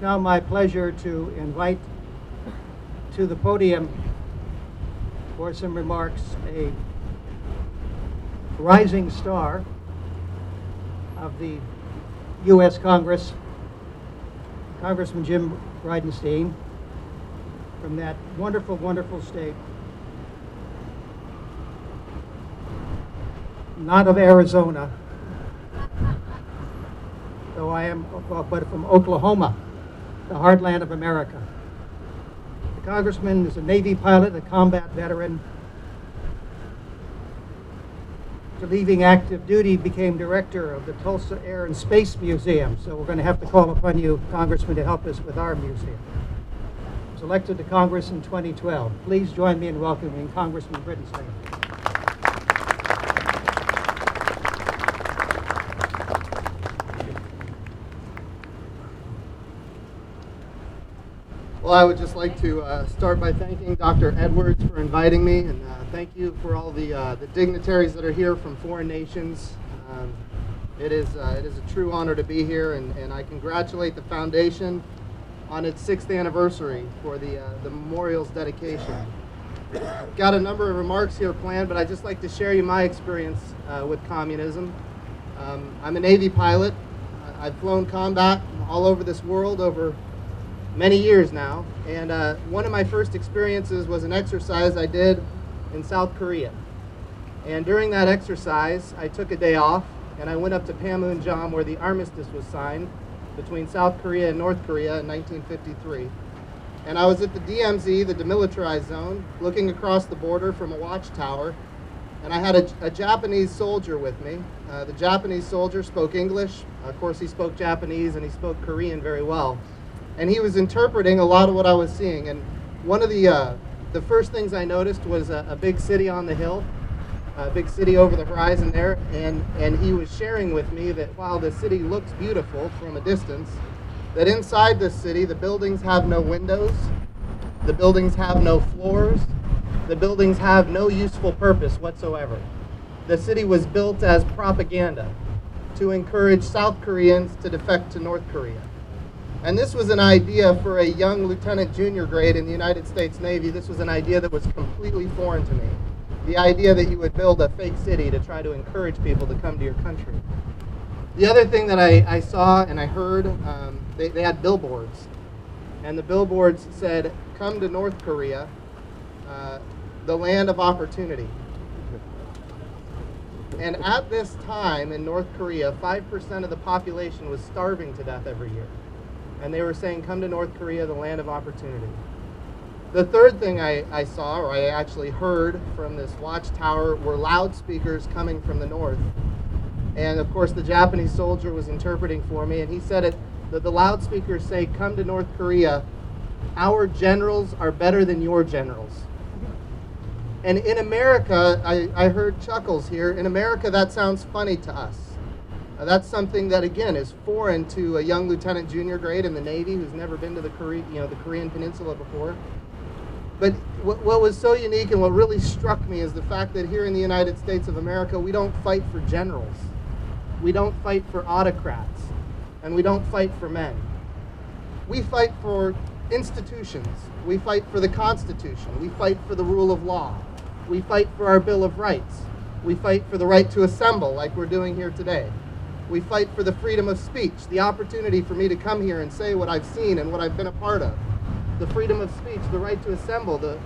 now my pleasure to invite to the podium for some remarks a rising star of the U.S. Congress, Congressman Jim Bridenstine, from that wonderful, wonderful state, not of Arizona, though I am, but from Oklahoma, the heartland of America. The congressman is a Navy pilot, a combat veteran. After leaving active duty, became director of the Tulsa Air and Space Museum. So we're going to have to call upon you, Congressman, to help us with our museum. He was elected to Congress in 2012. Please join me in welcoming Congressman Bridenstine. Well, I would just like to start by thanking Dr. Edwards for inviting me, and thank you for all the dignitaries that are here from foreign nations. It is a true honor to be here, and I congratulate the foundation on its 6th anniversary for the memorial's dedication. I've got a number of remarks here planned, but I'd just like to share you my experience with communism. I'm a Navy pilot. I've flown combat all over this world over many years now, and one of my first experiences was an exercise I did in South Korea. And during that exercise, I took a day off, and I went up to Panmunjom where the armistice was signed between South Korea and North Korea in 1953. And I was at the DMZ, the demilitarized zone, looking across the border from a watchtower, and I had a Japanese soldier with me. The Japanese soldier spoke English. Of course, he spoke Japanese, and he spoke Korean very well. And he was interpreting a lot of what I was seeing. And one of the first things I noticed was a big city on the hill, a big city over the horizon there. And he was sharing with me that while the city looks beautiful from a distance, that inside this city, the buildings have no windows, the buildings have no floors, the buildings have no useful purpose whatsoever. The city was built as propaganda to encourage South Koreans to defect to North Korea. And this was an idea for a young lieutenant junior grade in the United States Navy. This was an idea that was completely foreign to me. The idea that you would build a fake city to try to encourage people to come to your country. The other thing that I saw and I heard, they had billboards. And the billboards said, "Come to North Korea, the land of opportunity." And at this time in North Korea, 5% of the population was starving to death every year. And they were saying, "Come to North Korea, the land of opportunity." The third thing I saw, or I actually heard from this watchtower, were loudspeakers coming from the north. And of course, the Japanese soldier was interpreting for me, and he said that the loudspeakers say, "Come to North Korea, our generals are better than your generals." And in America, I heard chuckles here. In America, that sounds funny to us. That's something that, again, is foreign to a young lieutenant junior grade in the Navy who's never been to the Korean Peninsula before. But what was so unique and what really struck me is the fact that here in the United States of America, we don't fight for generals. We don't fight for autocrats. And we don't fight for men. We fight for institutions. We fight for the Constitution. We fight for the rule of law. We fight for our Bill of Rights. We fight for the right to assemble like we're doing here today. We fight for the freedom of speech, the opportunity for me to come here and say what I've seen and what I've been a part of. The freedom of speech, the right to assemble, the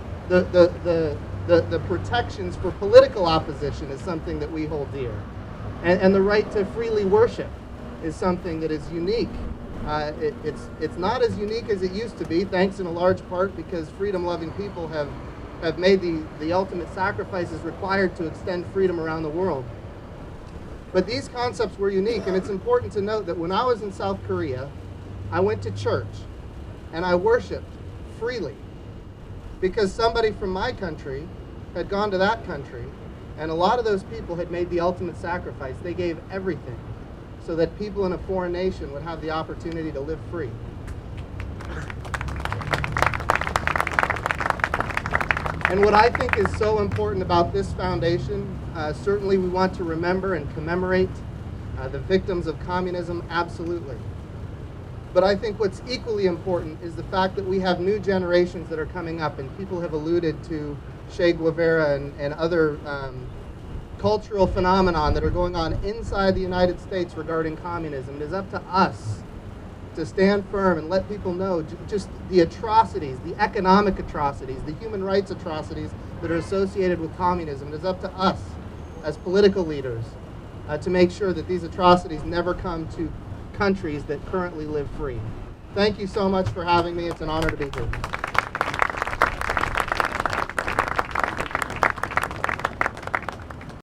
protections for political opposition is something that we hold dear. And the right to freely worship is something that is unique. It's not as unique as it used to be, thanks in a large part because freedom-loving people have made the ultimate sacrifices required to extend freedom around the world. But these concepts were unique, and it's important to note that when I was in South Korea, I went to church, and I worshiped freely, because somebody from my country had gone to that country, and a lot of those people had made the ultimate sacrifice. They gave everything so that people in a foreign nation would have the opportunity to live free. And what I think is so important about this foundation, certainly we want to remember and commemorate the victims of communism, absolutely. But I think what's equally important is the fact that we have new generations that are coming up, and people have alluded to Che Guevara and other cultural phenomenon that are going on inside the United States regarding communism. It is up to us to stand firm and let people know just the atrocities, the economic atrocities, the human rights atrocities that are associated with communism. It is up to us as political leaders to make sure that these atrocities never come to countries that currently live free. Thank you so much for having me. It's an honor to be here.